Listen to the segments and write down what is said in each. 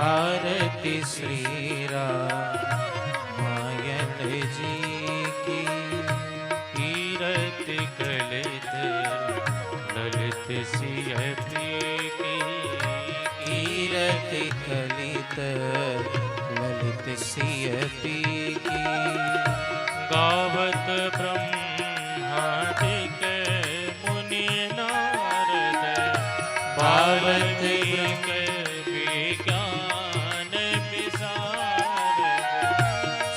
आरती श्री रामायण जी की। कीरत कलित ललित सियपी की। कीरत कलित ललित सियपी की। गावत ब्रह्मादिक मुनि नारद। भावत विज्ञान विशारद।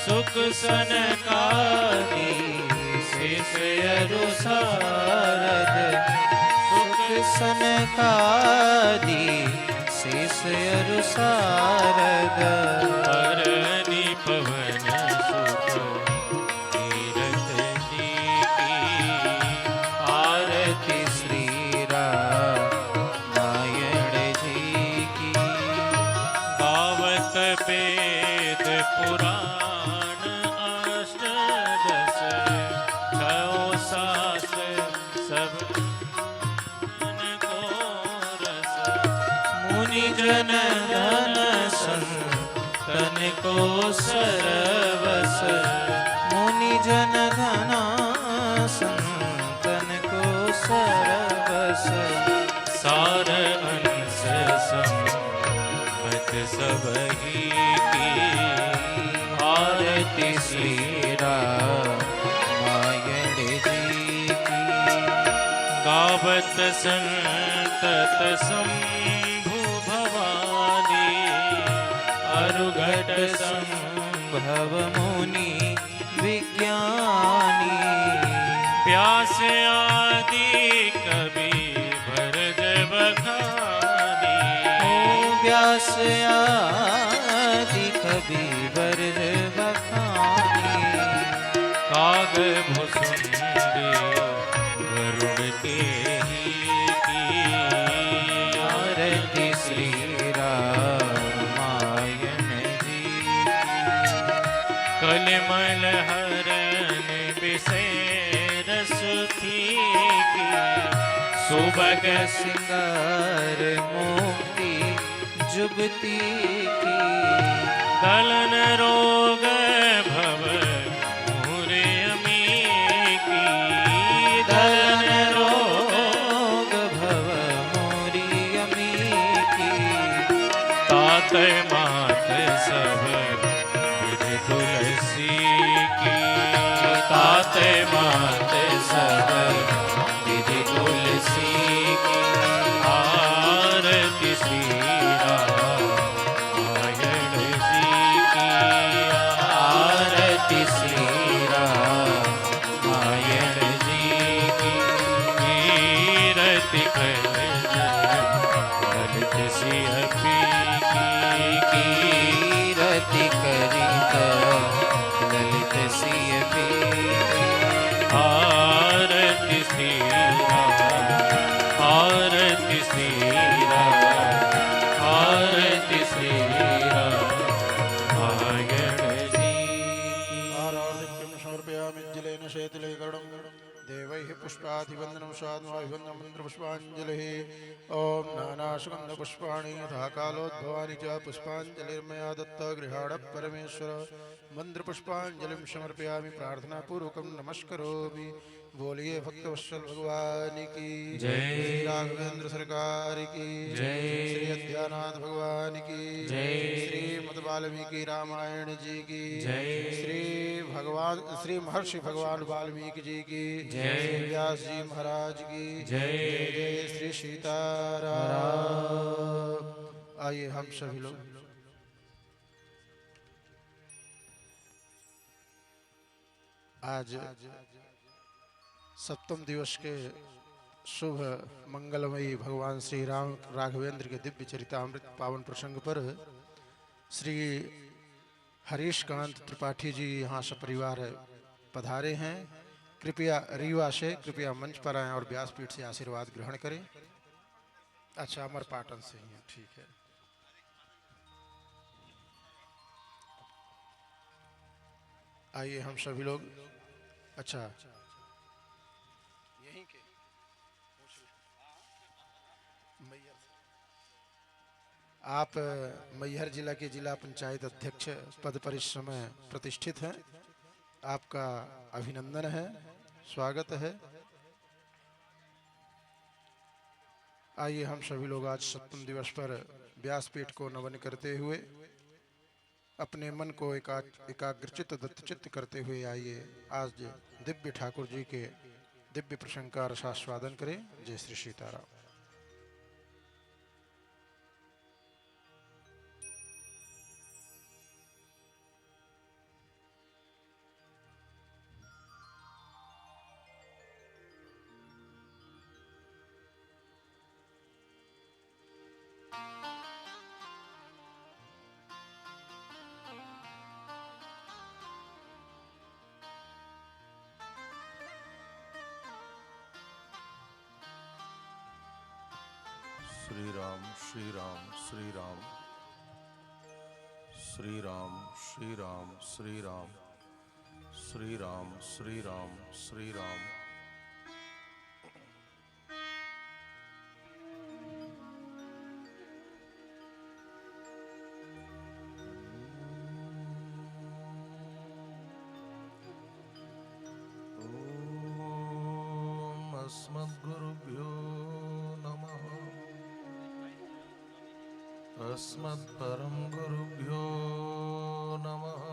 सुख सनकादि शेष अरुसारद। सुख सनकादि शेष अरुसारद। हरनि पवन सुत तीरथ जी की। आरती श्री रामायण जी की। गावत वेद पुराण अष्टदश। छयो शास्त्र सब को रस। मुनि जन धन संतन को सरवस। मुनि जन धन संतन को सरवस। सार अंश संपत सबही की। आरती श्री रामायण जी की। गावत संतत शंभु भवानी। अरुघट संभव मुनि विज्ञानी। व्यास आदि कवि भरत बखानी। व्यास आदि कवि भरत बखानी। काग भुसुंडी वरुण के ही की। आरती श्री रामायण जी की। कलिमल हरन विषय रसुथी की। सुबग सिंगार मुक्ति जुगती की। दलन रोग भव मुरे अमी की। दलन रोग भव मोरी अमी की। तात मात सब विधि तुलसी की। तात मात सब विधि तुलसी की। आरती श्री रामायण जी की। आरती श्री रामायण जी की। कीरति कलित ललित सियपी की। कीरति कलित ललित सियपी की। आरती श्री आरती श्री आरती श्री रामायण जी की। आराधिक्यं समर्पयामि जलेन शेतिलेकरणं। देवैः पुष्पाधिवन्दनं साध्वाभिवन्दनं मन्त्रपुष्पाञ्जलिः। ॐ नानासुगन्धपुष्पाणि यथा कालोद्भवानि च पुष्पाञ्जलिर्मया दत्ता गृहाण परमेश्वर। मन्त्रपुष्पाञ्जलिं समर्पयामि प्रार्थनापूर्वकं नमस्करोमि। बोलिए भक्तवत्सल भगवान की जय। श्री राघवेंद्र सरकार की जय। श्री अद्यानाथ भगवान की जय। श्री मद वाल्मीकि रामायण जी की जय। श्री महर्षि भगवान वाल्मीकि जी की जय। श्री व्यास जी महाराज की जय। जय श्री सीताराम। आइए हम सभी लोग आज सप्तम दिवस के शुभ मंगलमयी भगवान श्री राम राघवेंद्र के दिव्य चरितामृत पावन प्रसंग पर श्री हरीश कांत त्रिपाठी जी यहाँ सपरिवार पधारे हैं। कृपया रीवा से कृपया मंच पर आएं और व्यासपीठ से आशीर्वाद ग्रहण करें। अच्छा, अमर पाटन से ही है, ठीक है। आइए हम सभी लोग, अच्छा यहीं के मैया, आप मैहर जिला के जिला पंचायत अध्यक्ष पद पर इस समय प्रतिष्ठित हैं। आपका अभिनंदन है, स्वागत है। आइए हम सभी लोग आज सप्तम दिवस पर व्यासपीठ को नमन करते हुए अपने मन को एकाग्रचित्त दत्तचित्त करते हुए आइए आज दिव्य ठाकुर जी के दिव्य प्रसंग का रसास्वादन करें। जय श्री सीताराम। श्री राम श्री राम श्री राम श्री राम श्री राम श्री राम श्री राम श्री राम श्री राम। ओम अस्मद्गुरुभ्यो नमः। अस्मत्परम गुरुभ्यो नमः।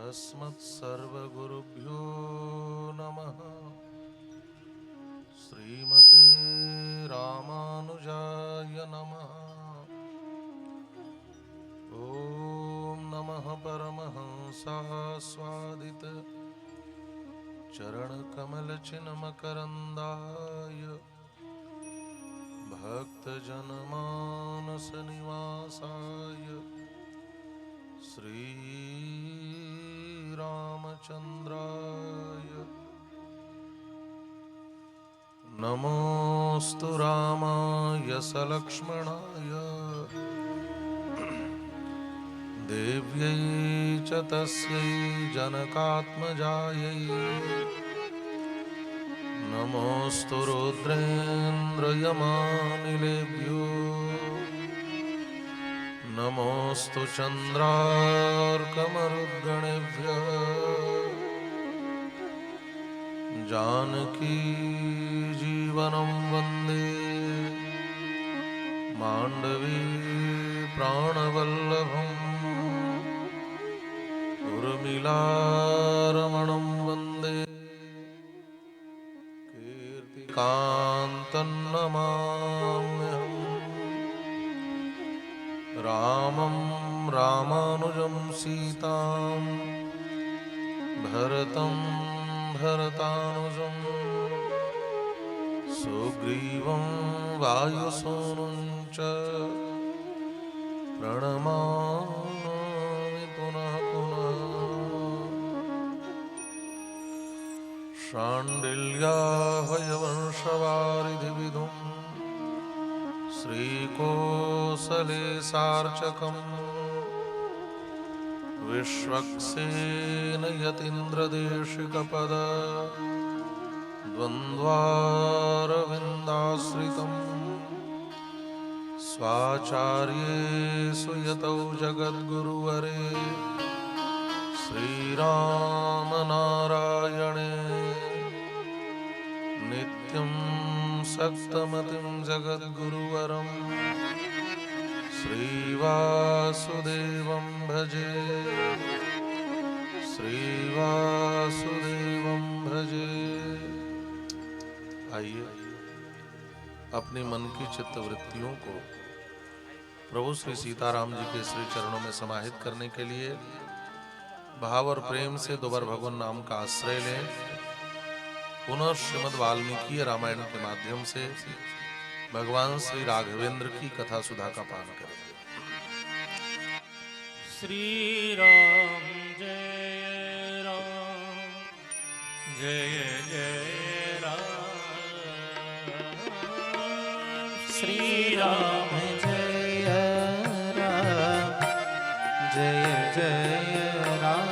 अस्मत्सर्वगुरुभ्यो नमः। श्रीमते रामानुजाय नमः। ओम नमः परमहंसास्वादित चरणकमलचिन्मकरन्दाय भक्तजनमानस निवासाय श्रीरामचन्द्राय नमोऽस्तु रामाय सलक्ष्मणाय देव्यै च तस्यै जनकात्मजायै नमोऽस्तु रुद्रेन्द्रयमानिलेभ्यो नमोऽस्तु चन्द्रार्कमरुद्गणेभ्यः जानकी जीवनं वन्दे माण्डवी प्राणवल्लभम् उर्मिलारमणं वन्दे कान्तन्नमाम्यहम् रामं रामानुजं सीतां भरतं भरतानुजं सुग्रीवं वायुसूनुं च प्रणमामि पुनः पुनः। शाण्डिल्याहयवंशवारिधिविधुम् श्रीकोसले सार्चकम् विश्वक्सेन यतीन्द्रदेशिकपद द्वन्द्वारविन्दाश्रितम् स्वाचार्येषु यतौ जगद्गुरुवरे श्रीरामनारायणे नित्यं सप्तमतिं जगद्गुरुवरं श्रीवासुदेवं भजे श्रीवासुदेवं भजे। आइए अपने मन की चित्तवृत्तियों को प्रभु श्री सीताराम जी के श्री चरणों में समाहित करने के लिए भाव और प्रेम से दोबार भगवान नाम का आश्रय लें। पुनः श्रीमद् वाल्मीकि रामायण के माध्यम से भगवान श्री राघवेंद्र की कथा सुधा का पान करें। श्री राम जय राम जय जय राम। श्री राम जय राम जय जय राम।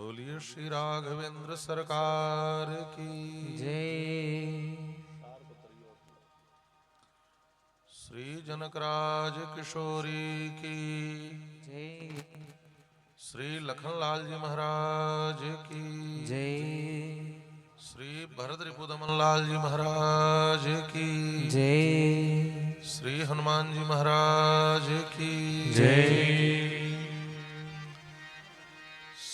बोलिए श्री राघवेंद्र सरकार की जय। श्री जनकराज किशोरी की जय श्री लखनलाल जी महाराज की जय श्री भरत रिपुदमन लाल जी महाराज की जय श्री हनुमान जी महाराज की जय।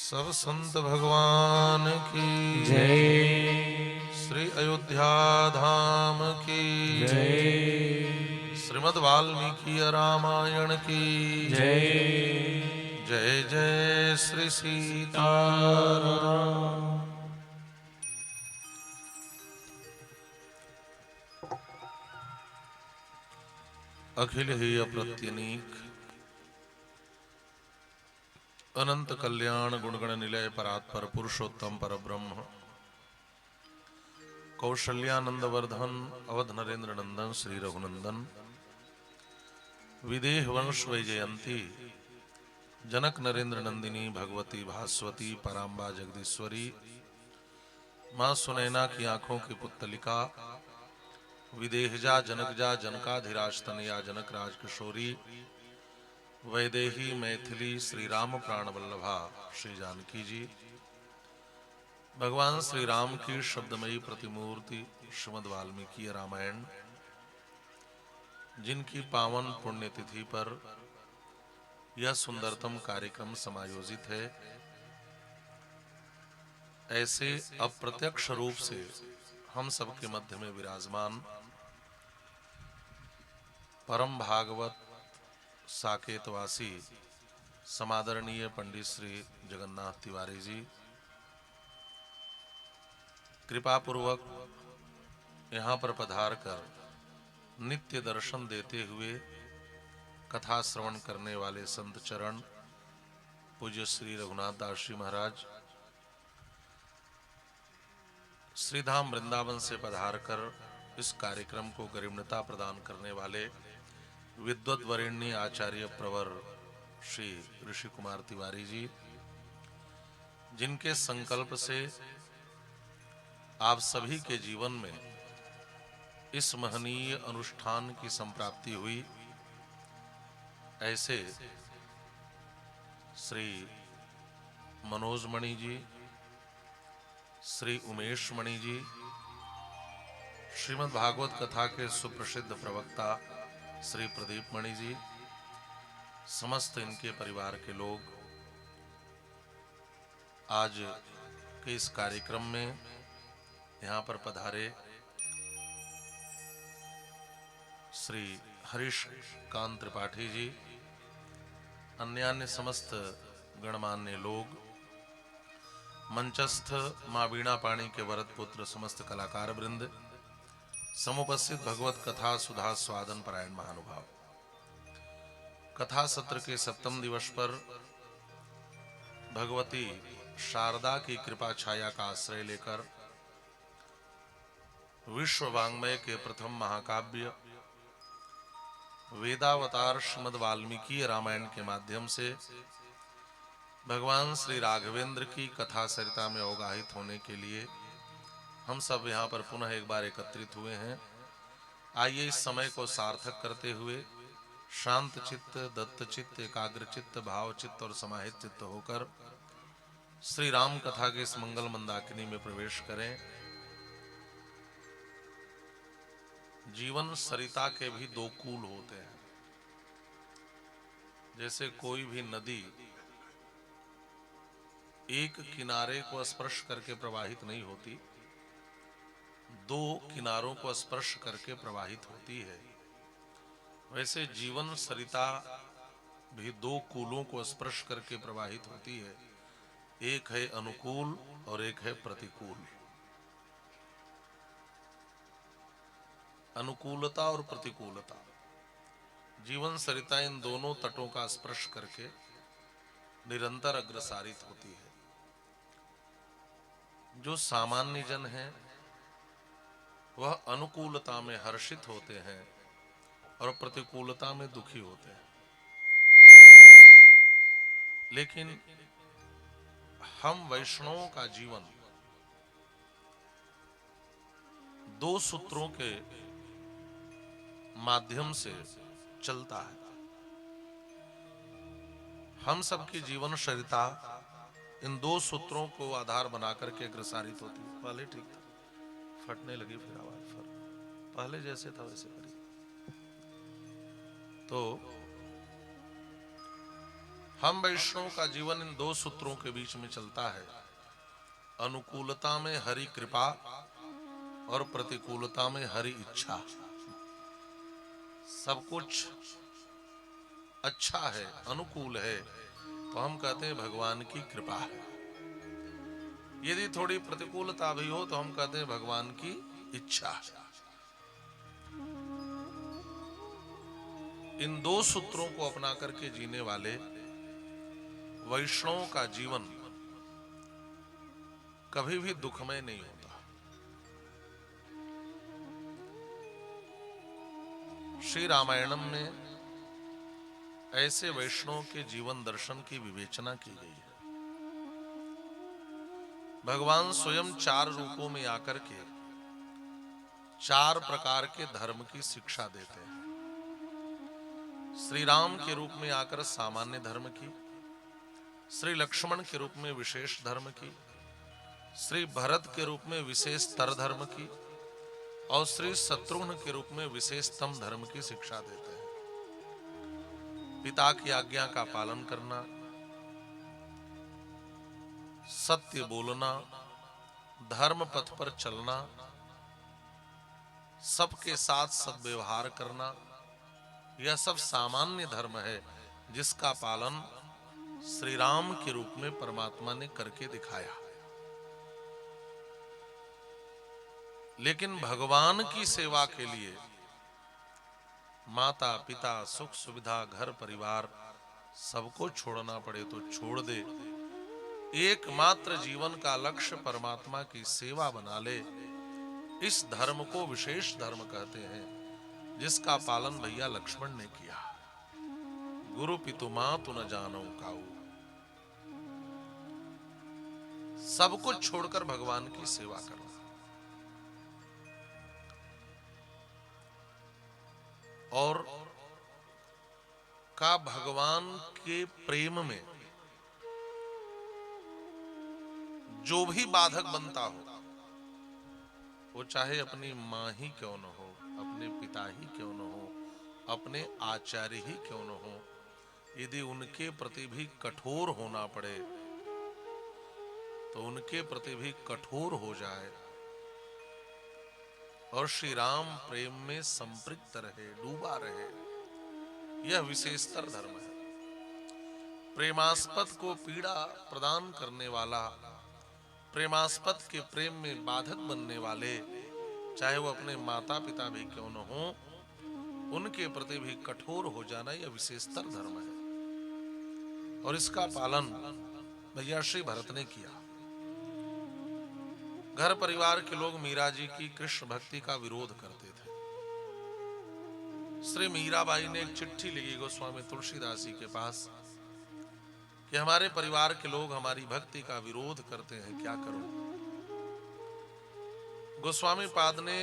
सब संत भगवान की जय श्री अयोध्या धाम की जय श्रीमद् वाल्मीकि रामायण की जय। जय जय श्री सीताराम। अखिल ही अप्रत्यनीक अनंत कल्याण गुणगण निलय परात्पर पुरुषोत्तम परब्रह्म कौशल्यानंद वर्धन अवध नरेंद्र नंदन श्री रघुनंदन विदेह वंश वैजयंती जनक नरेंद्र नंदिनी भगवती भास्वती पराम्बा जगदीश्वरी माँ सुनैना की आंखों की पुत्तलिका विदेहजा जनकजा जनकाधिराज तनया जनक राज किशोरी वैदेही मैथिली श्री राम प्राण वल्लभा श्री जानकी जी भगवान श्री राम की शब्दमयी प्रतिमूर्ति श्रीमद् वाल्मीकि रामायण जिनकी पावन पुण्यतिथि पर यह सुंदरतम कार्यक्रम समायोजित है, ऐसे अप्रत्यक्ष रूप से हम सबके मध्य में विराजमान परम भागवत साकेतवासी समादरणीय पंडित श्री जगन्नाथ तिवारी जी कृपा पूर्वक यहाँ पर पधार कर नित्य दर्शन देते हुए कथा श्रवण करने वाले संत चरण पूज्य श्री रघुनाथ दास जी महाराज, श्रीधाम वृंदावन से पधार कर इस कार्यक्रम को गरिमणता प्रदान करने वाले विद्वत वरेण्य आचार्य प्रवर श्री ऋषि कुमार तिवारी जी, जिनके संकल्प से आप सभी के जीवन में इस महनीय अनुष्ठान की संप्राप्ति हुई, ऐसे श्री मनोज मणि जी, श्री उमेश मणि जी, श्रीमद् भागवत कथा के सुप्रसिद्ध प्रवक्ता श्री प्रदीप मणि जी, समस्त इनके परिवार के लोग आज के इस कार्यक्रम में यहाँ पर पधारे श्री हरीश कांत त्रिपाठी जी, अन्य समस्त गणमान्य लोग, मंचस्थ मां वीणा पाणी के वरद पुत्र समस्त कलाकार वृंद, समुपस्थित भगवत कथा सुधा स्वादन परायण महानुभाव, कथा सत्र के 7वें दिवस पर भगवती शारदा की कृपा छाया का आश्रय लेकर विश्व वांग्मय के प्रथम महाकाव्य वेदावतार श्रीमद् वाल्मीकि रामायण के माध्यम से भगवान श्री राघवेंद्र की कथा सरिता में अवगाहित होने के लिए हम सब यहाँ पर पुनः एक बार एकत्रित हुए हैं। आइए इस समय को सार्थक करते हुए शांत चित्त, दत्त चित्त, एकाग्र चित्त, भाव चित्त और समाहित चित्त होकर श्री राम कथा के इस मंगल मंदाकिनी में प्रवेश करें। जीवन सरिता के भी दो कूल होते हैं। जैसे कोई भी नदी एक किनारे को स्पर्श करके प्रवाहित नहीं होती, दो किनारों को स्पर्श करके प्रवाहित होती है, वैसे जीवन सरिता भी दो कूलों को स्पर्श करके प्रवाहित होती है। एक है अनुकूल और एक है प्रतिकूल। अनुकूलता और प्रतिकूलता, जीवन सरिता इन दोनों तटों का स्पर्श करके निरंतर अग्रसारित होती है। जो सामान्य जन है वह अनुकूलता में हर्षित होते हैं और प्रतिकूलता में दुखी होते हैं। लेकिन हम वैष्णवों का जीवन दो सूत्रों के माध्यम से चलता है। हम सबकी जीवन चरिता इन दो सूत्रों को आधार बनाकर के अग्रसारित होती है। पहले ठीक था, फटने लगी फिर आवाज पहले जैसे था वैसे करिए। तो हम वैष्णव का जीवन इन दो सूत्रों के बीच में चलता है। अनुकूलता में हरि कृपा और प्रतिकूलता में हरि इच्छा। सब कुछ अच्छा है, अनुकूल है, तो हम कहते हैं भगवान की कृपा है। यदि थोड़ी प्रतिकूलता भी हो तो हम कहते हैं भगवान की इच्छा है। इन दो सूत्रों को अपना करके जीने वाले वैष्णवों का जीवन कभी भी दुखमय नहीं होता। श्री रामायणम में ऐसे वैष्णव के जीवन दर्शन की विवेचना की गई है। भगवान स्वयं 4 रूपों में आकर के 4 प्रकार के धर्म की शिक्षा देते हैं। श्री राम के रूप में आकर सामान्य धर्म की, श्री लक्ष्मण के रूप में विशेष धर्म की, श्री भरत के रूप में विशेषतर धर्म की और श्री शत्रुघ्न के रूप में विशेषतम धर्म की शिक्षा देते हैं। पिता की आज्ञा का पालन करना, सत्य बोलना, धर्म पथ पर चलना, सबके साथ सद्व्यवहार करना, यह सब सामान्य धर्म है जिसका पालन श्री राम के रूप में परमात्मा ने करके दिखाया। लेकिन भगवान की सेवा के लिए माता पिता सुख सुविधा घर परिवार सबको छोड़ना पड़े तो छोड़ दे, एकमात्र जीवन का लक्ष्य परमात्मा की सेवा बना ले, इस धर्म को विशेष धर्म कहते हैं, जिसका पालन भैया लक्ष्मण ने किया। गुरु पितु मातु न जानो काऊ, सब कुछ छोड़कर भगवान की सेवा करना। और का भगवान के प्रेम में जो भी बाधक बनता हो, वो चाहे अपनी मां ही क्यों न हो, अपने पिता ही क्यों न हो, अपने आचार्य ही क्यों न हो, यदि उनके प्रति भी कठोर होना पड़े तो उनके प्रति भी कठोर हो जाए और श्री राम प्रेम में संपृक्त रहे, डूबा रहे, यह विशेषतर धर्म है। प्रेमास्पद को पीड़ा प्रदान करने वाला, प्रेमास्पद के प्रेम में बाधक बनने वाले, चाहे वो अपने माता पिता भी क्यों न हो, उनके प्रति भी कठोर हो जाना यह विशेषतर धर्म है। और इसका पालन भैया श्री भरत ने किया। घर परिवार के लोग मीरा जी की कृष्ण भक्ति का विरोध करते थे। श्री मीराबाई ने एक चिट्ठी लिखी गोस्वामी तुलसीदास जी के पास कि हमारे परिवार के लोग हमारी भक्ति का विरोध करते हैं, क्या करूं। गोस्वामी पाद ने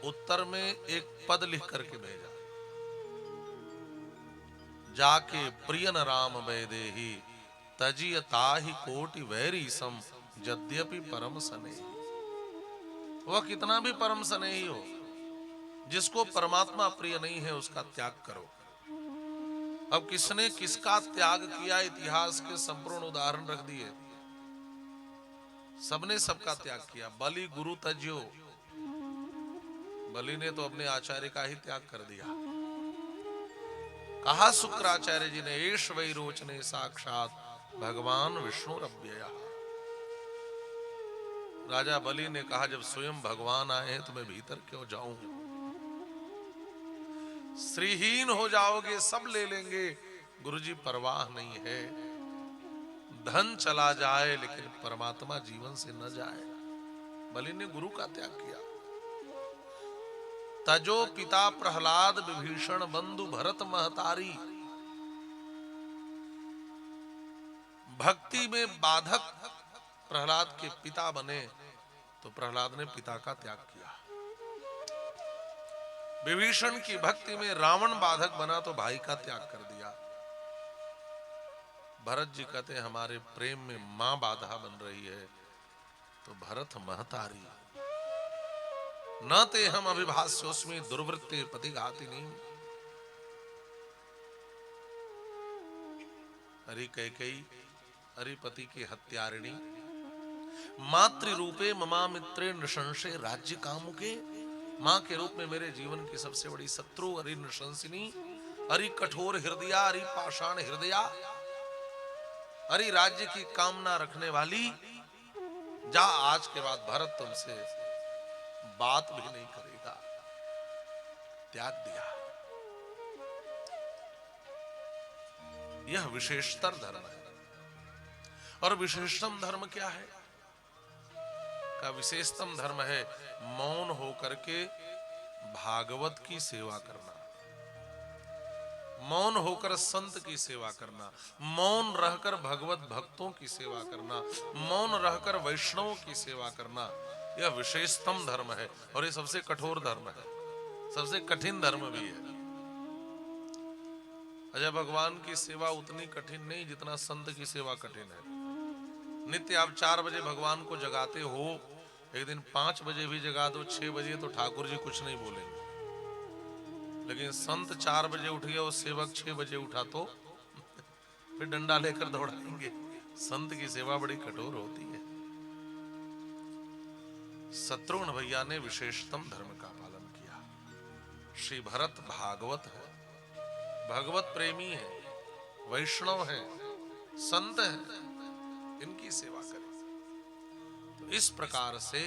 उत्तर में एक पद लिख करके भेजा, जाके प्रियन राम वैदेही तजिय ताहि कोटि वैरी सम यद्यपि परम स्नेही। वह कितना भी परम स्नेही हो, जिसको परमात्मा प्रिय नहीं है उसका त्याग करो। अब किसने किसका त्याग किया, इतिहास के संपूर्ण उदाहरण रख दिए। सबने सबका त्याग किया। बलि गुरु तज्यो, बलि ने तो अपने आचार्य का ही त्याग कर दिया। कहा शुक्राचार्य जी ने, एष वै रोचने साक्षात भगवान विष्णु रव्यया। राजा बलि ने कहा, जब स्वयं भगवान आए हैं तो मैं भीतर क्यों जाऊं। श्रीहीन हो जाओगे, सब ले लेंगे, गुरुजी परवाह नहीं है। धन चला जाए लेकिन परमात्मा जीवन से न जाए। बलि ने गुरु का त्याग किया। तजो पिता प्रहलाद विभीषण बंधु भरत महतारी। भक्ति में बाधक प्रहलाद के पिता बने तो प्रहलाद ने पिता का त्याग किया। विभीषण की भक्ति में रावण बाधक बना तो भाई का त्याग कर दिया। भरत जी कहते हैं हमारे प्रेम में मां बाधा बन रही है तो भरत महतारी। न ते हम अभिभाष्योस्मि दुर्वृत्ते पति घातिनी। अरि कैकेयी अरि पति की हत्यारिणी। मातृ रूपे ममा मित्रे नृशंसे राज्य कामुके। मां के रूप में मेरे जीवन की सबसे बड़ी शत्रु अरि नृशंसिनी। अरि कठोर हृदया अरि पाषाण हृदया। अरे राज्य की कामना रखने वाली, जा आज के बाद भरत तुमसे बात भी नहीं करेगा। त्याग दिया। यह विशेषतर धर्म है। और विशेषतम धर्म क्या है? का विशेषतम धर्म है मौन होकर के भागवत की सेवा करना, मौन होकर संत की सेवा करना, मौन रहकर भगवत भक्तों की सेवा करना, मौन रहकर वैष्णवों की सेवा करना। यह विशेषतम धर्म है और ये सबसे कठोर धर्म है, सबसे कठिन धर्म भी है। अजय भगवान की सेवा उतनी कठिन नहीं जितना संत की सेवा कठिन है। नित्य आप 4 बजे भगवान को जगाते हो, एक दिन 5 बजे भी जगा दो, 6 बजे, तो ठाकुर जी कुछ नहीं बोलेंगे। लेकिन संत 4 बजे उठ गया और सेवक 6 बजे उठा तो फिर डंडा लेकर दौड़ाएंगे। संत की सेवा बड़ी कठोर होती है। शत्रुघ्न भैया ने विशेषतम धर्म का पालन किया। श्री भरत भागवत है, भगवत प्रेमी है, वैष्णव है, संत है, इनकी सेवा करें। तो इस प्रकार से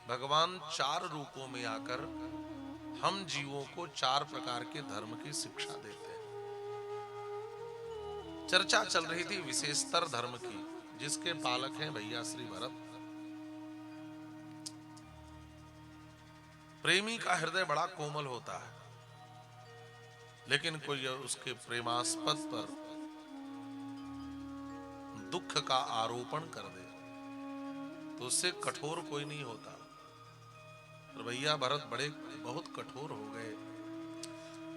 भगवान 4 रूपों में आकर हम जीवों को 4 प्रकार के धर्म की शिक्षा देते हैं। चर्चा चल रही थी विशेषतर धर्म की, जिसके पालक हैं भैया श्री भरत। प्रेमी का हृदय बड़ा कोमल होता है, लेकिन कोई उसके प्रेमास्पद पर दुख का आरोपण कर दे तो उससे कठोर कोई नहीं होता। तो भैया भरत बहुत कठोर हो गए।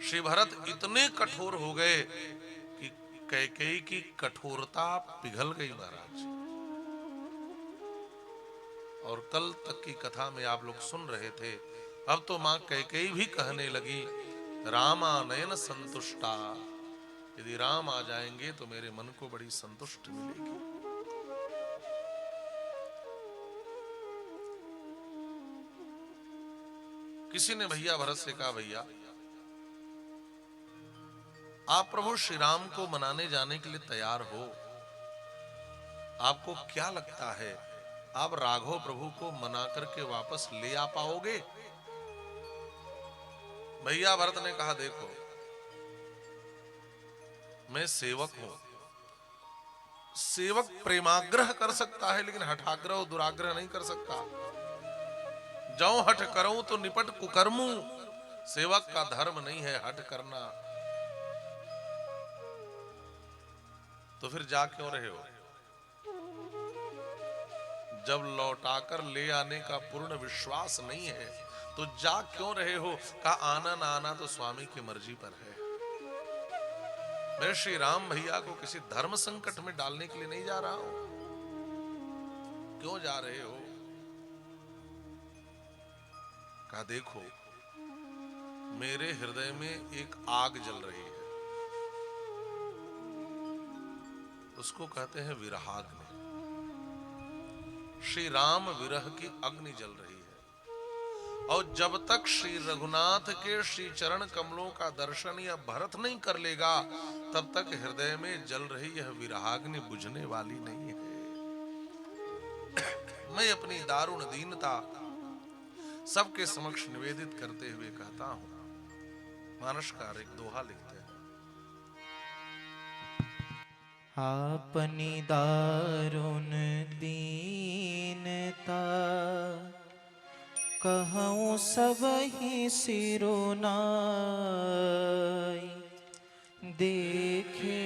श्री भरत इतने कठोर हो गए कि कैकेयी की कठोरता पिघल गई महाराज। और कल तक की कथा में आप लोग सुन रहे थे, अब तो मां कैकेयी भी कहने लगी रामानयन संतुष्टा, यदि राम आ जाएंगे तो मेरे मन को बड़ी संतुष्टि मिलेगी। किसी ने भैया भरत से कहा, भैया आप प्रभु श्री राम को मनाने जाने के लिए तैयार हो, आपको क्या लगता है आप राघव प्रभु को मना करके वापस ले आ पाओगे? भैया भरत ने कहा, देखो मैं सेवक हूं, सेवक प्रेमाग्रह कर सकता है लेकिन हठाग्रह और दुराग्रह नहीं कर सकता। जाऊं हठ करूं तो निपट कुकर्मू, सेवक का धर्म नहीं है हठ करना। तो फिर जा क्यों रहे हो? जब लौटाकर ले आने का पूर्ण विश्वास नहीं है तो जा क्यों रहे हो? का आना ना आना तो स्वामी की मर्जी पर है। मैं श्री राम भैया को किसी धर्म संकट में डालने के लिए नहीं जा रहा हूं। क्यों जा रहे हो? कहा, देखो मेरे हृदय में एक आग जल रही है, उसको कहते हैं विरहाग्नि। श्री राम विरह की अग्नि जल रही है, और जब तक श्री रघुनाथ के श्री चरण कमलों का दर्शन या भरत नहीं कर लेगा तब तक हृदय में जल रही यह विरहाग्नि बुझने वाली नहीं है। मैं अपनी दारुण दीनता सबके समक्ष निवेदित करते हुए कहता हूं। मानसकार एक दोहा लिखते हैं, आपनी दारुण दीनता कहूँ सबहि सिरुनाई, देखे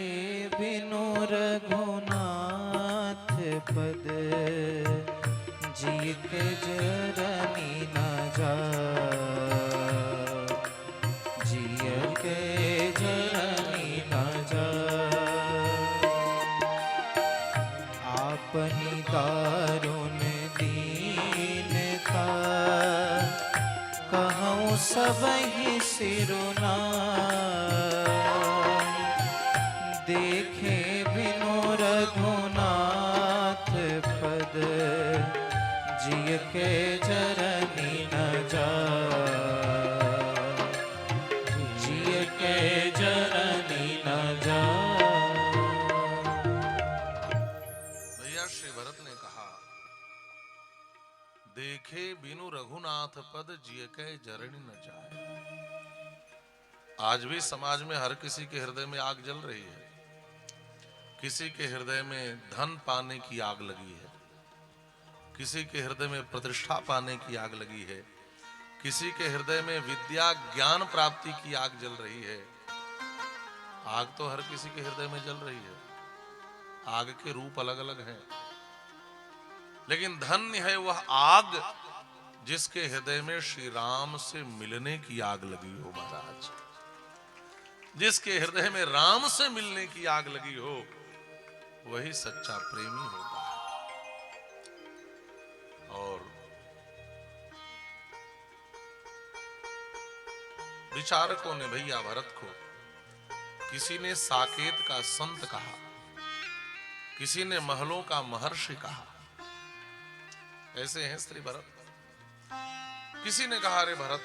बिनु रघुनाथ पद सबहि सिरुनाई, देखे बिनु रघुनाथ पद, जिय के जरनी न जाय, जिय के जरनी न जाय। भैया श्री भरत ने कहा, देखे बिनु रघुनाथ पद जिय के जरनी न जाए। आज भी समाज में हर किसी के हृदय में आग जल रही है। किसी के हृदय में धन पाने की आग लगी है, किसी के हृदय में प्रतिष्ठा पाने की आग लगी है, किसी के हृदय में विद्या ज्ञान प्राप्ति की आग जल रही है। आग तो हर किसी के हृदय में जल रही है, आग के रूप अलग अलग हैं, लेकिन धन्य है वह आग जिसके हृदय में श्री राम से मिलने की आग लगी हो। महाराज, जिसके हृदय में राम से मिलने की आग लगी हो, वही सच्चा प्रेमी होता है। और विचारकों ने भैया भरत को, किसी ने साकेत का संत कहा, किसी ने महलों का महर्षि कहा। ऐसे हैं श्री भरत। किसी ने कहा, अरे भरत,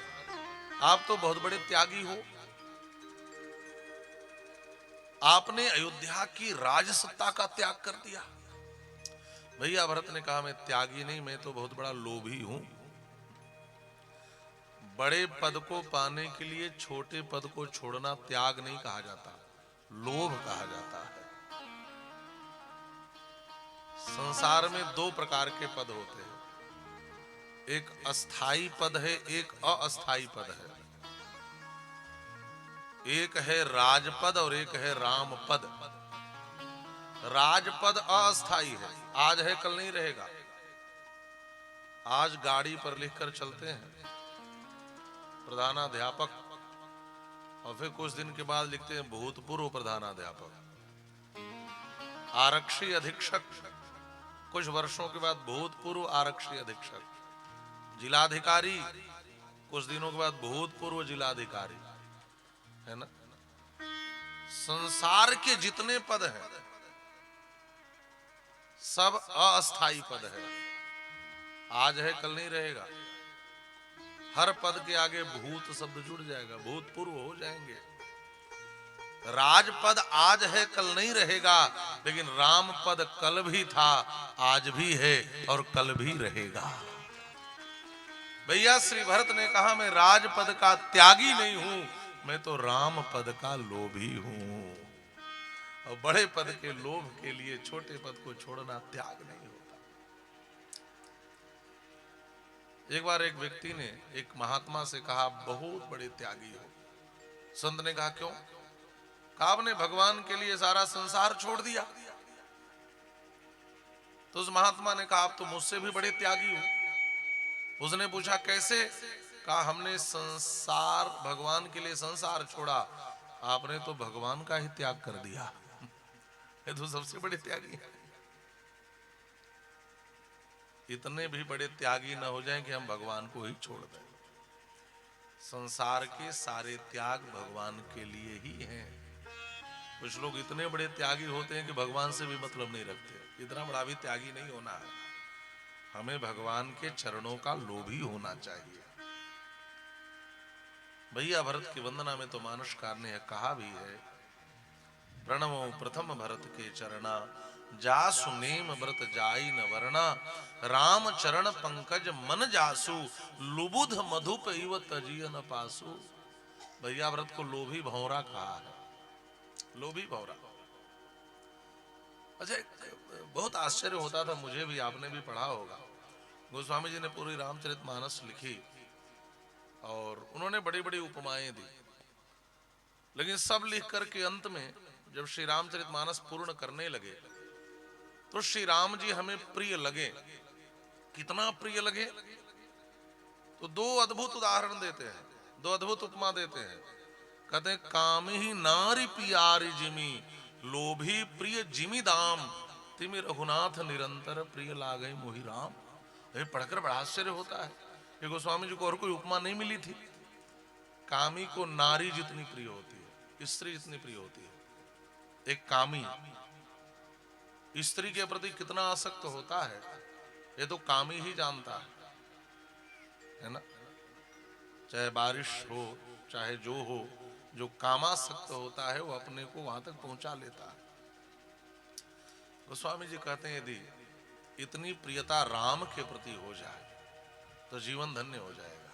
आप तो बहुत बड़े त्यागी हो, आपने अयोध्या की राजसत्ता का त्याग कर दिया। भैया भरत ने कहा, मैं त्यागी नहीं, मैं तो बहुत बड़ा लोभी हूं। बड़े पद को पाने के लिए छोटे पद को छोड़ना त्याग नहीं कहा जाता, लोभ कहा जाता है। संसार में दो प्रकार के पद होते हैं, एक अस्थाई पद है, एक अस्थाई पद है। एक है राजपद और एक है रामपद। राजपद अस्थाई है, आज है कल नहीं रहेगा। आज गाड़ी पर लिखकर चलते हैं प्रधानाध्यापक, और फिर कुछ दिन के बाद लिखते हैं भूतपूर्व प्रधानाध्यापक। आरक्षी अधीक्षक, कुछ वर्षों के बाद भूतपूर्व आरक्षी अधीक्षक। जिलाधिकारी, कुछ दिनों के बाद भूतपूर्व जिलाधिकारी, है ना। संसार के जितने पद हैं सब अस्थाई पद है, आज है कल नहीं रहेगा। हर पद के आगे भूत शब्द जुड़ जाएगा, भूतपूर्व हो जाएंगे। राजपद आज है कल नहीं रहेगा, लेकिन राम पद कल भी था, आज भी है और कल भी रहेगा। भैया श्री भरत ने कहा, मैं राजपद का त्यागी नहीं हूं, मैं तो राम पद का लोभी हूं। और बड़े पद के लोभ के लिए छोटे पद को छोड़ना त्याग नहीं होता। एक बार एक व्यक्ति ने एक महात्मा से कहा, बहुत बड़े त्यागी हो। संत ने कहा, क्यों? कहा, आपने भगवान के लिए सारा संसार छोड़ दिया। तो उस महात्मा ने कहा, आप तो मुझसे भी बड़े त्यागी हो। उसने पूछा, कैसे? कहा, हमने संसार, भगवान के लिए संसार छोड़ा, आपने तो भगवान का ही त्याग कर दिया। ये तो सबसे बड़े त्यागी हैं। इतने भी बड़े त्यागी ना हो जाएं कि हम भगवान को ही छोड़ दें। संसार के सारे त्याग भगवान के लिए ही हैं। कुछ लोग इतने बड़े त्यागी होते हैं कि भगवान से भी मतलब नहीं रखते। इतना बड़ा भी त्यागी नहीं होना है, हमें भगवान के चरणों का लोभी होना चाहिए। भैया भरत की वंदना में तो मानसकार ने कहा भी है, प्रणवो प्रथम भरत के चरणा, जासु नेम व्रत जाई न वरना, राम चरण पंकज मन जासु, लुबुध मधुप इव तजिय न पासु। भैया भरत को लोभी भौरा कहा है, लोभी भौरा। अच्छा, बहुत आश्चर्य होता था मुझे भी, आपने भी पढ़ा होगा। गोस्वामी जी ने पूरी रामचरितमानस लिखी और उन्होंने बड़ी बड़ी उपमाएं दी, लेकिन सब लिख करके अंत में जब श्री रामचरितमानस पूर्ण करने लगे तो श्री राम जी हमें प्रिय लगे। कितना प्रिय लगे? तो दो अद्भुत उदाहरण देते हैं, दो अद्भुत उपमा देते हैं। कहते हैं, काम ही नारी पियारी जिमी, लोभी प्रिय जिमी दाम, तिमि रघुनाथ निरंतर प्रिय लागे मोहि राम। ये पढ़कर बड़ा आश्चर्य होता है कि गोस्वामी जी को और कोई उपमा नहीं मिली थी। कामी को नारी जितनी प्रिय होती है, स्त्री जितनी प्रिय होती है। एक कामी स्त्री के प्रति कितना आसक्त होता है ये तो कामी ही जानता है ना। चाहे बारिश हो चाहे जो हो, जो कामासक्त होता है वो अपने को वहां तक पहुंचा लेता है। गोस्वामी जी कहते हैं यदि इतनी प्रियता राम के प्रति हो जाए तो जीवन धन्य हो जाएगा।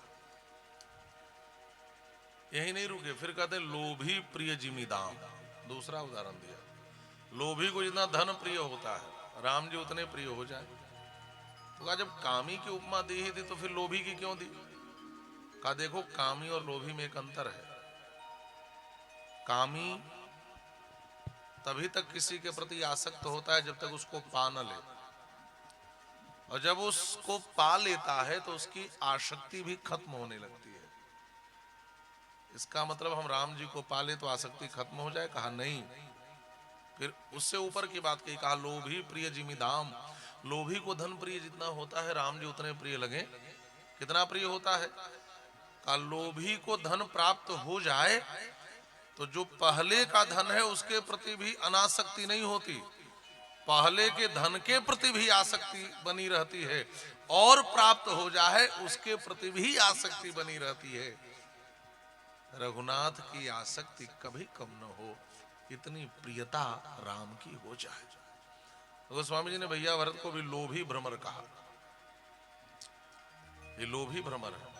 यही नहीं रुके, फिर कहते हैं लोभी प्रिय जिमीदाम, दूसरा उदाहरण दिया। लोभी को जितना धन प्रिय होता है राम जी उतने प्रिय हो जाए। तो कहा जब कामी की उपमा दी ही थी तो फिर लोभी की क्यों दी? कहा देखो कामी और लोभी में एक अंतर है। कामी तभी तक किसी के प्रति आसक्त होता है जब तक उसको पा न ले, और जब उसको पा लेता है तो उसकी आसक्ति भी खत्म होने लगती है। इसका मतलब हम राम जी को पाले तो आसक्ति खत्म हो जाए? कहा नहीं। फिर उससे ऊपर की बात कही, कहा लोभी प्रिय जिमीदाम, लोभी को धन प्रिय जितना होता है राम जी उतने प्रिय लगे। कितना प्रिय होता है? कहा लोभी को धन प्राप्त हो जाए तो जो पहले का धन है उसके प्रति भी अनासक्ति नहीं होती, पहले के धन के प्रति भी आसक्ति बनी रहती है, और प्राप्त हो जाए उसके प्रति भी आसक्ति बनी रहती है। रघुनाथ की आसक्ति कभी कम न हो, इतनी प्रियता राम की हो जाए। गोस्वामी जी ने भैया भरत को भी लोभी भ्रमर कहा। ये लोभी भ्रमर है,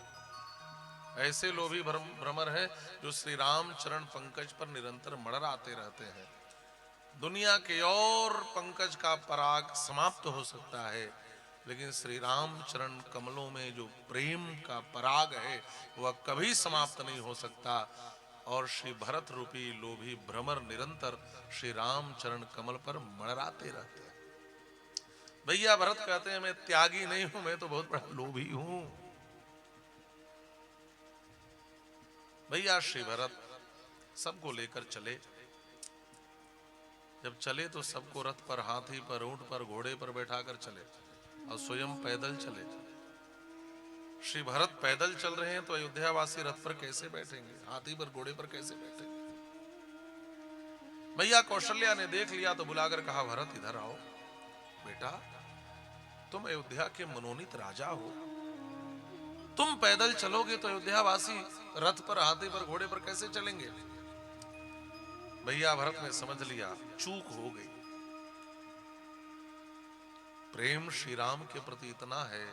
ऐसे लोभी भ्रमर है जो श्री राम चरण पंकज पर निरंतर मड़राते रहते हैं। दुनिया के और पंकज का पराग समाप्त हो सकता है, लेकिन श्री राम चरण कमलों में जो प्रेम का पराग है वह कभी समाप्त नहीं हो सकता। और श्री भरत रूपी लोभी भ्रमर निरंतर श्री राम चरण कमल पर मड़राते रहते हैं। भैया भरत कहते हैं मैं त्यागी नहीं हूं, मैं तो बहुत बड़ा लोभी हूं। भैया श्री भरत सबको लेकर चले। जब चले तो सबको रथ पर, हाथी पर, ऊंट पर, घोड़े पर बैठाकर चले और स्वयं पैदल चले। श्री भरत पैदल चल रहे हैं तो अयोध्यावासी रथ पर कैसे बैठेंगे, हाथी पर, घोड़े पर कैसे बैठेंगे? भैया कौशल्या ने देख लिया तो बुलाकर कहा भरत इधर आओ बेटा, तुम अयोध्या के मनोनीत राजा हो, तुम पैदल चलोगे तो अयोध्यावासी रथ पर, हाथी पर, घोड़े पर कैसे चलेंगे? भैया भरत ने समझ लिया चूक हो गई। प्रेम श्री राम के प्रति इतना है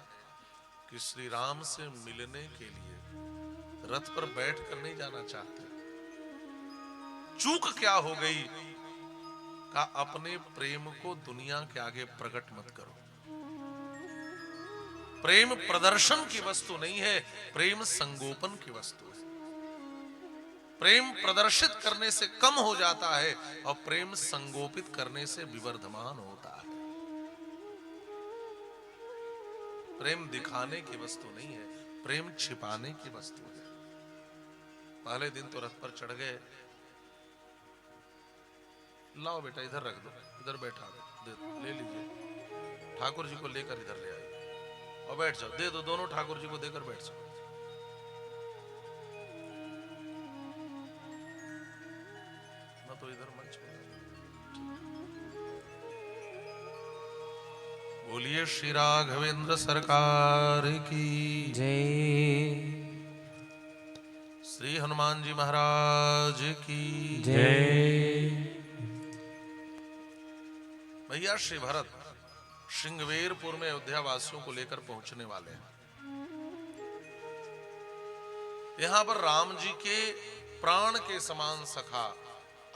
कि श्री राम से मिलने के लिए रथ पर बैठ कर नहीं जाना चाहते। चूक क्या हो गई? का अपने प्रेम को दुनिया के आगे प्रकट मत करो। प्रेम प्रदर्शन की वस्तु नहीं है, प्रेम संगोपन की वस्तु है। प्रेम प्रदर्शित करने से कम हो जाता है और प्रेम संगोपित करने से विवर्धमान होता है। प्रेम दिखाने की वस्तु नहीं है, प्रेम छिपाने की वस्तु है। पहले दिन तो रथ पर चढ़ गए, लाओ बेटा इधर रख दो, इधर बैठा दो, ले लीजिए। ठाकुर जी को लेकर इधर ले आइए और बैठ जाओ, दे दो, दोनों ठाकुर जी को देकर बैठ जाओ। ना तो इधर मंच पर बोलिए श्री राघवेंद्र सरकार की जय, श्री हनुमान जी महाराज की जय। भैया श्री भरत श्रृंगवेरपुर में अयोध्या वासियों को लेकर पहुंचने वाले हैं। यहां पर राम जी के प्राण के समान सखा,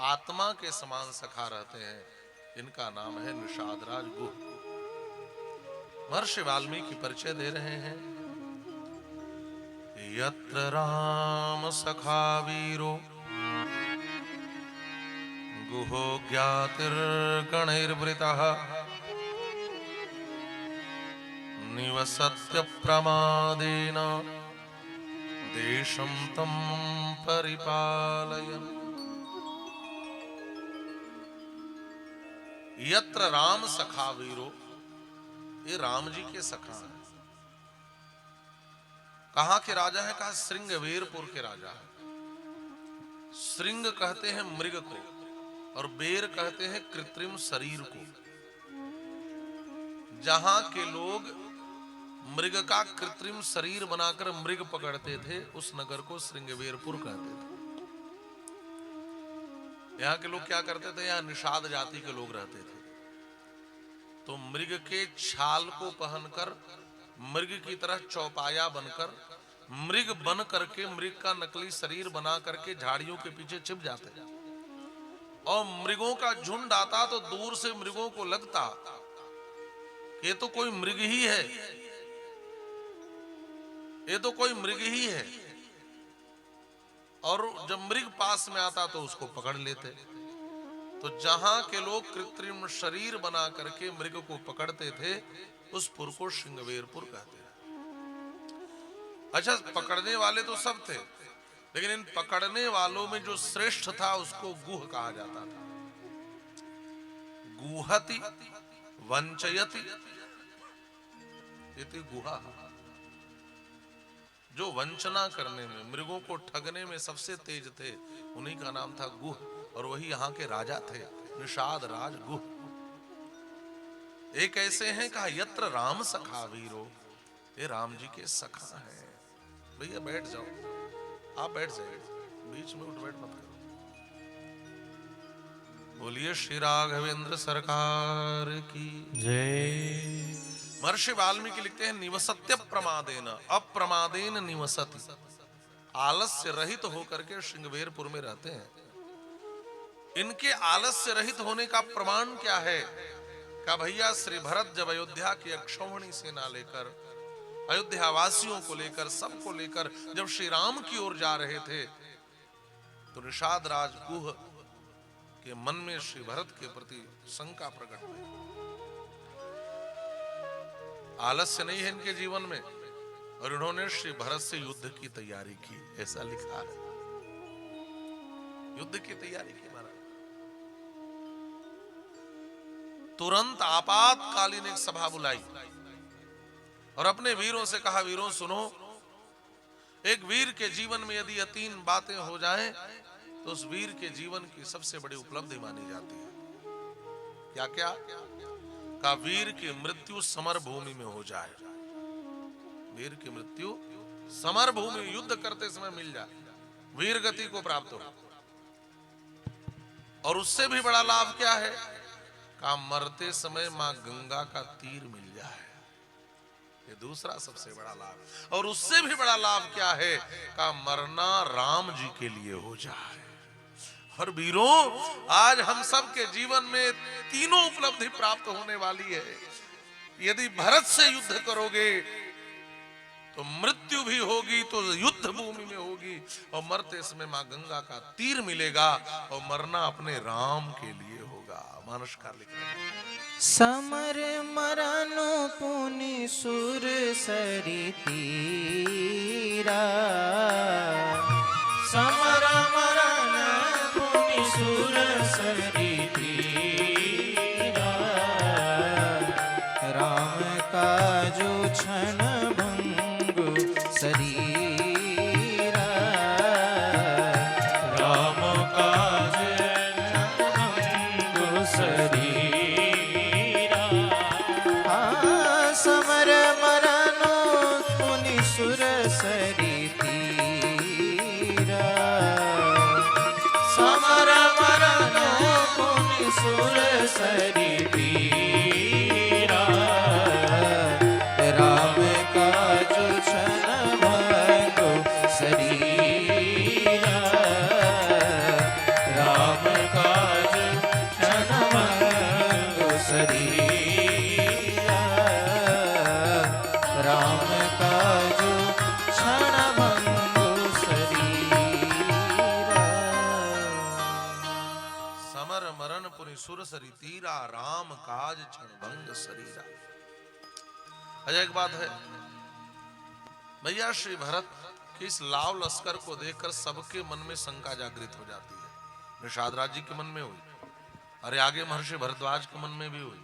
आत्मा के समान सखा रहते हैं। इनका नाम है निषादराज गुह। महर्षि वाल्मीकि परिचय दे रहे हैं। यत्र राम सखा वीरो गुहो ज्ञातिर्गणैर्वृतः निवसत्य प्रमादेन देशं तं परिपालयन्। यत्र राम सखा वीरो, ये राम जी के सखा हैं। कहां के राजा है? कहा श्रृंगवेरपुर के राजा है। श्रृंग कहते हैं मृग को और बेर कहते हैं कृत्रिम शरीर को। जहां के लोग मृग का कृत्रिम शरीर बनाकर मृग पकड़ते थे उस नगर को श्रृंगवेरपुर कहते थे। यहाँ के लोग क्या करते थे, यहाँ निषाद जाति के लोग रहते थे, तो मृग के छाल को पहनकर मृग की तरह चौपाया बनकर मृग बन करके मृग का नकली शरीर बना करके झाड़ियों के पीछे छिप जाते और मृगों का झुंड आता तो दूर से मृगों को लगता ये तो कोई मृग ही है, ये तो कोई मृग ही है। और जब मृग पास में आता तो उसको पकड़ लेते। तो जहां के लोग कृत्रिम शरीर बना करके मृग को पकड़ते थे उस पुर को श्रृंगवेरपुर कहते हैं। अच्छा, पकड़ने वाले तो सब थे, लेकिन इन पकड़ने वालों में जो श्रेष्ठ था उसको गुह कहा जाता था। गुहति वंचयति इति गुहा। जो वंचना करने में, मृगों को ठगने में सबसे तेज थे, उन्हीं का नाम था गुह, और वही यहाँ के राजा थे, निषाद राज गुह। एक ऐसे हैं कहा यत्र राम सखा वीरो, ये राम जी के सखा हैं। भैया बैठ जाओ, आप बैठ जाइए, बीच में उठ बैठ मत करो। बोलिए श्री राघवेंद्र सरकार की जय। महर्षि वाल्मीकि लिखते हैं निवसत्य प्रमादेन अप्रमादेन निवसति। आलस्य रहित होकर के श्रृंगवेरपुर में रहते हैं। इनके आलस्य रहित होने का प्रमाण क्या है? का भैया श्री भरत जब अयोध्या की अक्षौहिणी सेना लेकर, अयोध्या वासियों को लेकर, सबको लेकर जब श्री राम की ओर जा रहे थे तो निषाद राज गुह के मन में श्री भरत के प्रति शंका प्रकट हुई। आलस्य नहीं है इनके जीवन में, और इन्होंने श्री भरत से युद्ध की तैयारी की, ऐसा लिखा है। युद्ध की तैयारी की महाराज। तुरंत आपातकालीन एक सभा बुलाई और अपने वीरों से कहा, वीरों सुनो, एक वीर के जीवन में यदि ये 3 बातें हो जाएं तो उस वीर के जीवन की सबसे बड़ी उपलब्धि मानी जाती है। क्या क्या? का वीर की मृत्यु समर भूमि में हो जाए, वीर की मृत्यु समर भूमि युद्ध करते समय मिल जाए, वीर गति को प्राप्त हो। और उससे भी बड़ा लाभ क्या है? का मरते समय मां गंगा का तीर मिल जाए, ये दूसरा सबसे बड़ा लाभ। और उससे भी बड़ा लाभ क्या है? का मरना राम जी के लिए हो जाए। और वीरों, आज हम सब के जीवन में तीनों उपलब्धि प्राप्त होने वाली है। यदि भरत से युद्ध करोगे तो मृत्यु भी होगी, तो युद्ध भूमि में होगी, और मरते समय मां गंगा का तीर मिलेगा, और मरना अपने राम के लिए होगा। मानसकार लिखते हैं समर मरनु पुनि सुर सरि तीरा, समर मरन पुनि सुर सरि तीरा, राम काजु क्षण भंगु शरीरा, राम काज भंगु शरीरा। समर मरनु पुनि सुर सरि तीरा, समर मरनु पुनि सुर सरि तीरा, राम काजु क्षण भंगु शरीरा, राम काज क्षण भंगु शरीरा, राम काजु क्षण भंगु शरीरा। समर मरण पुनि सुर सरि तीरा, राम काज क्षण भंग शरीरा। अच्छा, एक बात है भैया, श्री भरत के इस लाव लश्कर को देखकर सबके मन में शंका जागृत हो जाती है। निषाद राज जी के मन में हुई, अरे आगे महर्षि भरद्वाज के मन में भी हुई,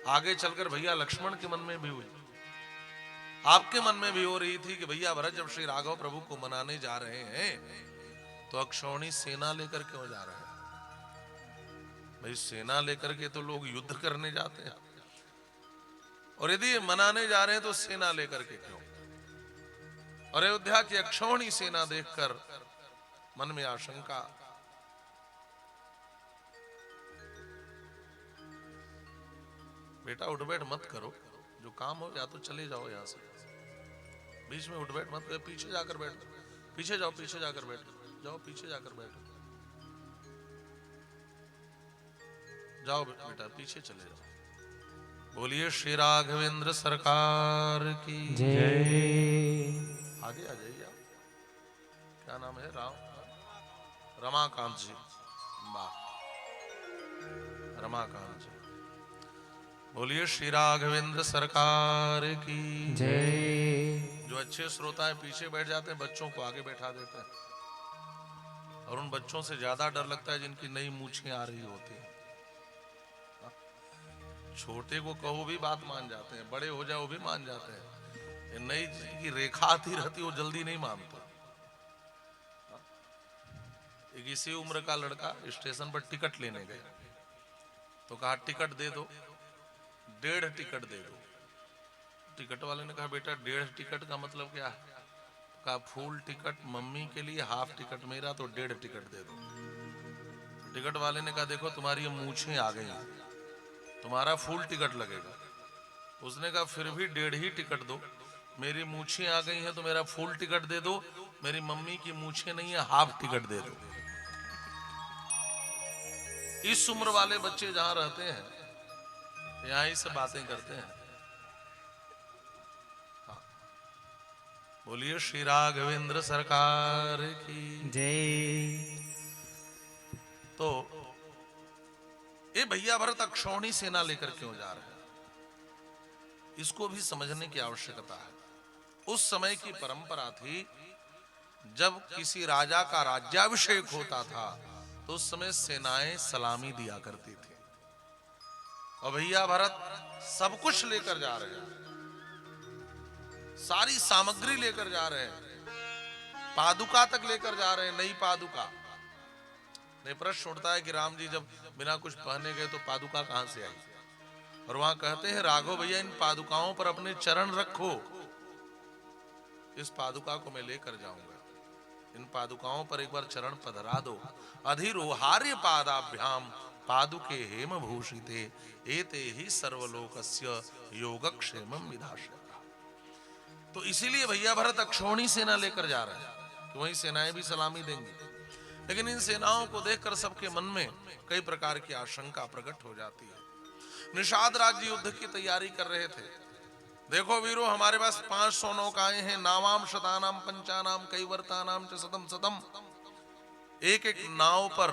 आगे चलकर भैया लक्ष्मण के मन में भी हुई, आपके मन में भी हो रही थी कि भैया भरत जब श्री राघव प्रभु को मनाने जा रहे हैं तो अक्षौणी सेना लेकर क्यों जा रहे हैं? भाई सेना लेकर के तो लोग युद्ध करने जाते हैं, और यदि मनाने जा रहे हैं तो सेना लेकर के क्यों? और अयोध्या की अक्षौणी सेना देखकर मन में आशंका। बेटा उठ बैठ मत करो, जो काम हो या तो चले जाओ यहां से, बीच में उठ बैठ मत करो, पीछे जाकर बैठ, पीछे जाओ, पीछे जाकर बैठ जाओ, पीछे जाकर बैठो, जाओ बेटा पीछे चले जाओ। बोलिए श्री राघवेंद्र सरकार की जय। आगे आ जाइए आप। क्या नाम है? रमाकांत जी। वाह, रमाकांत जी। बोलिए श्री राघवेंद्र सरकार की जय। जो अच्छे श्रोता है पीछे बैठ जाते हैं, बच्चों को आगे बैठा देते हैं, और उन बच्चों से ज्यादा डर लगता है जिनकी नई मूछें आ रही होती हैं। छोटे को कहो भी बात मान जाते हैं, बड़े हो जाओ भी मान जाते हैं, नई की रेखा आती रहती वो जल्दी नहीं मानते। एक इसी उम्र का लड़का स्टेशन पर टिकट लेने गया, तो कहा टिकट दे दो, 1.5 टिकट दे दो। टिकट वाले ने कहा बेटा 1.5 टिकट का मतलब क्या है? कहा फुल टिकट मम्मी के लिए, हाफ टिकट मेरा, तो 1.5 टिकट दे दो। टिकट वाले ने कहा देखो तुम्हारी ये मूछें आ गई, तुम्हारा फुल टिकट लगेगा। उसने कहा फिर भी 1.5 ही टिकट दो, मेरी मूछें आ गई हैं तो मेरा फुल टिकट दे दो, मेरी मम्मी की मूछें नहीं है, हाफ टिकट दे दो। इस उम्र वाले बच्चे जहां रहते हैं यहां ही से बातें करते हैं। हाँ। बोलिए श्री राघवेंद्र सरकार की जय। तो ये भैया भरत अक्षौणी सेना लेकर क्यों जा रहे हैं, इसको भी समझने की आवश्यकता है। उस समय की परंपरा थी, जब किसी राजा का राज्याभिषेक होता था तो उस समय सेनाएं सलामी दिया करती थी। और भैया भरत सब कुछ लेकर जा रहे हैं, सारी सामग्री लेकर जा रहे हैं, पादुका तक लेकर जा रहे हैं, नई पादुका। नहीं, प्रश्न उठता है कि राम जी जब बिना कुछ पहने गए तो पादुका कहां से आई? और वहां कहते हैं राघव भैया इन पादुकाओं पर अपने चरण रखो, इस पादुका को मैं लेकर जाऊंगा, इन पादुकाओं पर एक बार चरण पधरा दो। अधिरोहार्य पादाभ्याम पादुके हेम भूषिते एते ही सर्वलोकस्य योगक्षेमम विधास्यता। तो इसीलिए भैया भरत अक्षौणी सेना लेकर जा रहे हैं कि वही सेनाएं भी सलामी देंगी। लेकिन इन सेनाओं को देखकर सबके मन में कई प्रकार की आशंका प्रकट हो जाती है। निषाद राज्य युद्ध की तैयारी कर रहे थे। देखो वीरों, हमारे पास 500 नौकाएं हैं, नावाम शतानाम पंचानाम कैवर्तानाम च सतम सतम। एक एक नाव पर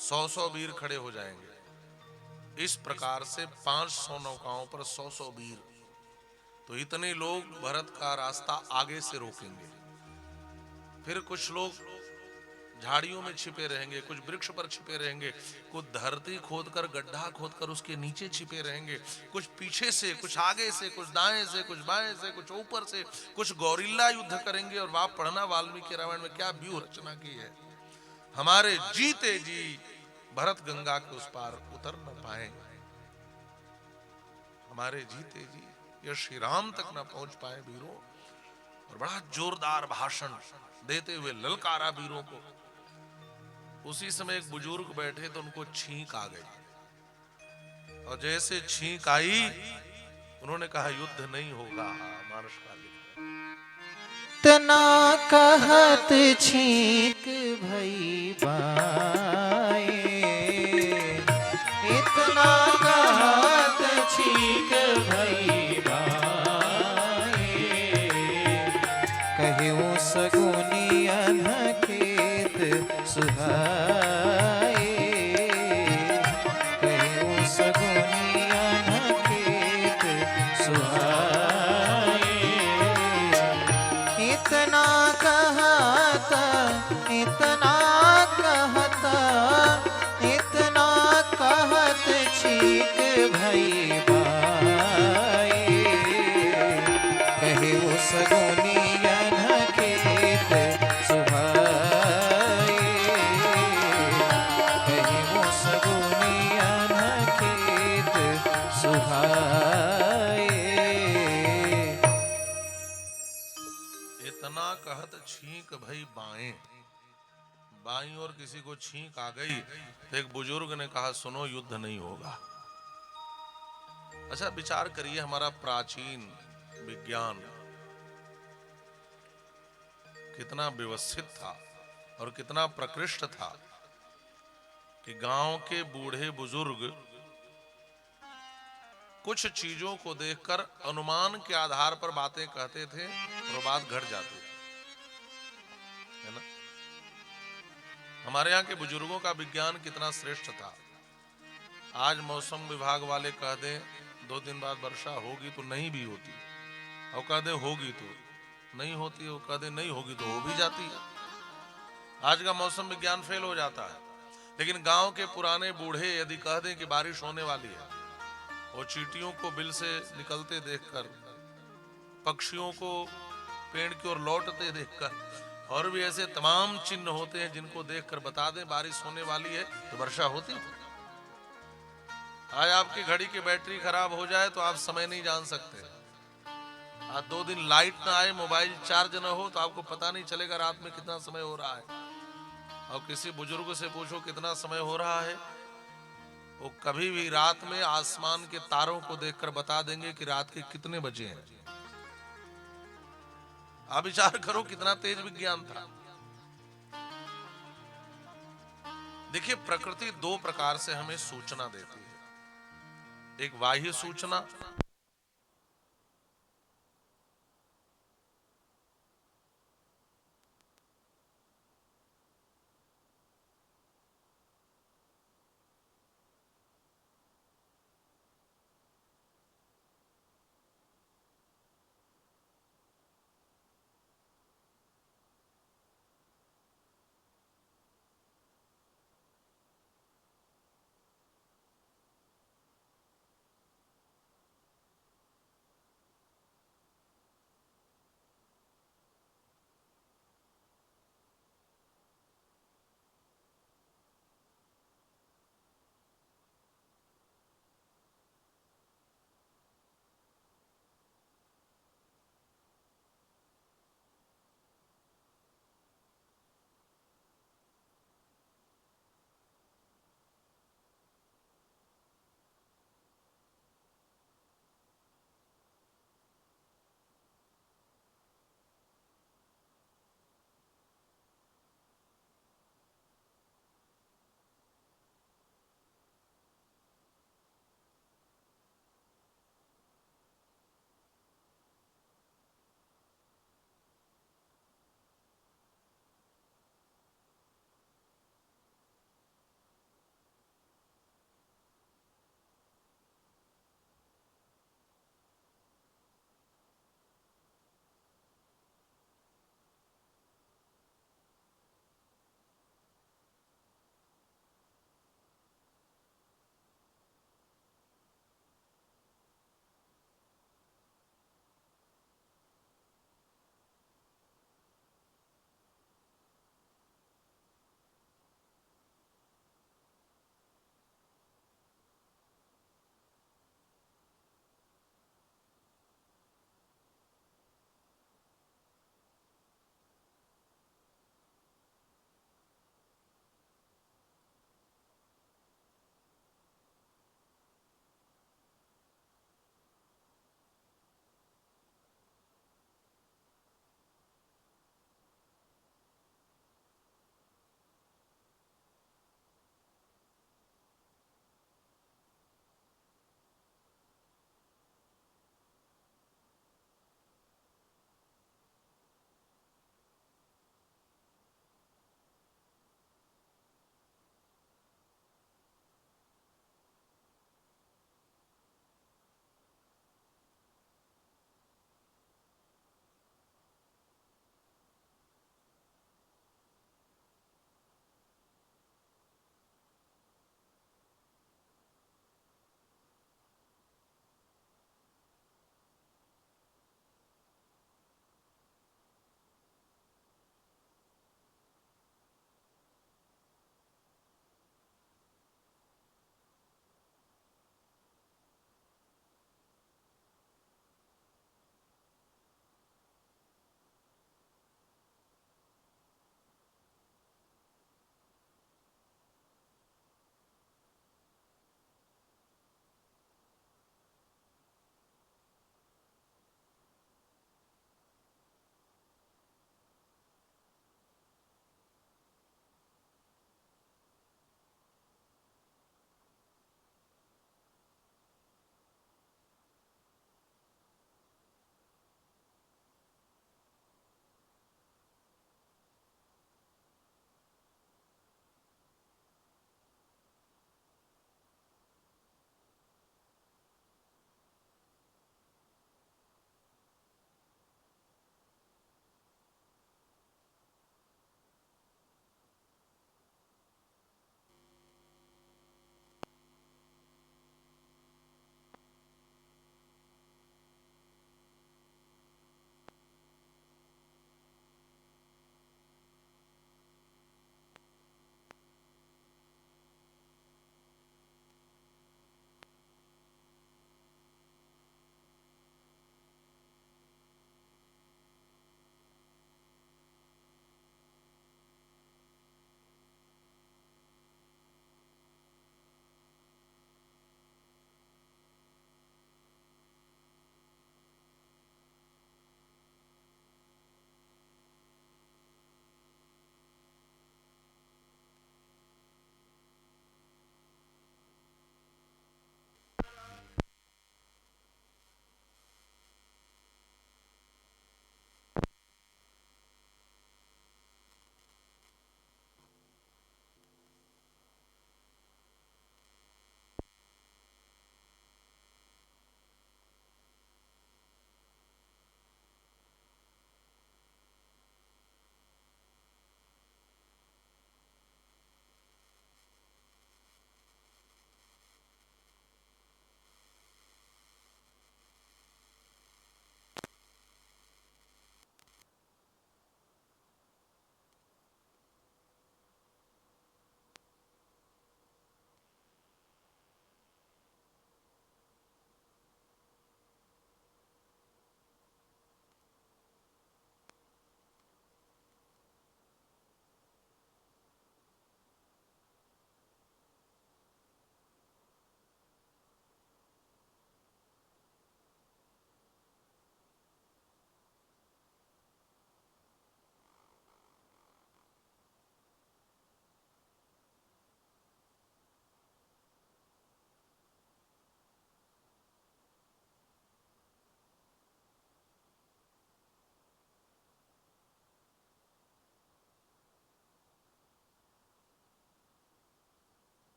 100 वीर खड़े हो जाएंगे। इस प्रकार से 500 नौकाओं पर 100 वीर, तो इतने लोग भरत का रास्ता आगे से रोकेंगे। फिर कुछ लोग झाड़ियों में छिपे रहेंगे, कुछ वृक्ष पर छिपे रहेंगे, कुछ धरती खोदकर गड्ढा खोदकर उसके नीचे छिपे रहेंगे, कुछ पीछे से, कुछ आगे से, कुछ दाएं से, कुछ बाएं से, कुछ ऊपर से, कुछ गौरिल्ला युद्ध करेंगे। और आप पढ़ना वाल्मीकि रामायण में क्या व्यूह रचना की है। हमारे जीते जी भरत गंगा के उस पार उतर न पाए, हमारे जीते जी ये श्री राम तक न पहुंच पाए वीरों। और बड़ा जोरदार भाषण देते हुए ललकारा वीरों को। उसी समय एक बुजुर्ग बैठे तो उनको छींक आ गई, और जैसे छींक आई उन्होंने कहा युद्ध नहीं होगा। मानस काली तना कहत छींक भई बाए, इतना कहत छींक भई बाए, कहूँ सगुनी अनखेत सुहाए, कहूँ सगुनी अनखेत सुहाए। इतना कहता, इतना कहता, इतना कहत छीक भई बाए, कहूँ सगुनी अनखेत सुहाए। छींक भई बाएं, बाईं और किसी को छींक आ गई तो एक बुजुर्ग ने कहा सुनो युद्ध नहीं होगा। अच्छा विचार करिए, हमारा प्राचीन विज्ञान कितना व्यवस्थित था और कितना प्रकृष्ट था कि गांव के बूढ़े बुजुर्ग कुछ चीजों को देखकर अनुमान के आधार पर बातें कहते थे और बात घट जाती थी, है ना। हमारे यहाँ के बुजुर्गों का विज्ञान कितना श्रेष्ठ था। आज मौसम विभाग वाले कह दें 2 दिन बाद वर्षा होगी तो नहीं भी होती, और कह दें होगी तो नहीं होती, और कह दें नहीं होगी तो हो भी जाती है। आज का मौसम विज्ञान फेल हो जाता है। लेकिन गांव के पुराने बूढ़े यदि कह दें कि बारिश होने वाली है, और चींटियों को बिल से निकलते देखकर, पक्षियों को पेड़ की ओर लौटते देखकर, और भी ऐसे तमाम चिन्ह होते हैं जिनको देखकर बता दें बारिश होने वाली है, तो वर्षा होती है। आज आपकी घड़ी की बैटरी खराब हो जाए तो आप समय नहीं जान सकते। आज 2 दिन लाइट ना आए, मोबाइल चार्ज ना हो, तो आपको पता नहीं चलेगा रात में कितना समय हो रहा है। और किसी बुजुर्ग से पूछो कितना समय हो रहा है, वो कभी भी रात में आसमान के तारों को देखकर बता देंगे कि रात के कितने बजे हैं। आप विचार करो कितना तेज विज्ञान था। देखिए, प्रकृति 2 प्रकार से हमें सूचना देती है। एक बाह्य सूचना,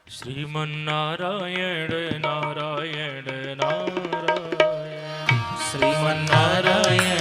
શ્રીમન્નારાયણ નારાયણ નારાયણ શ્રીમન્નારાયણ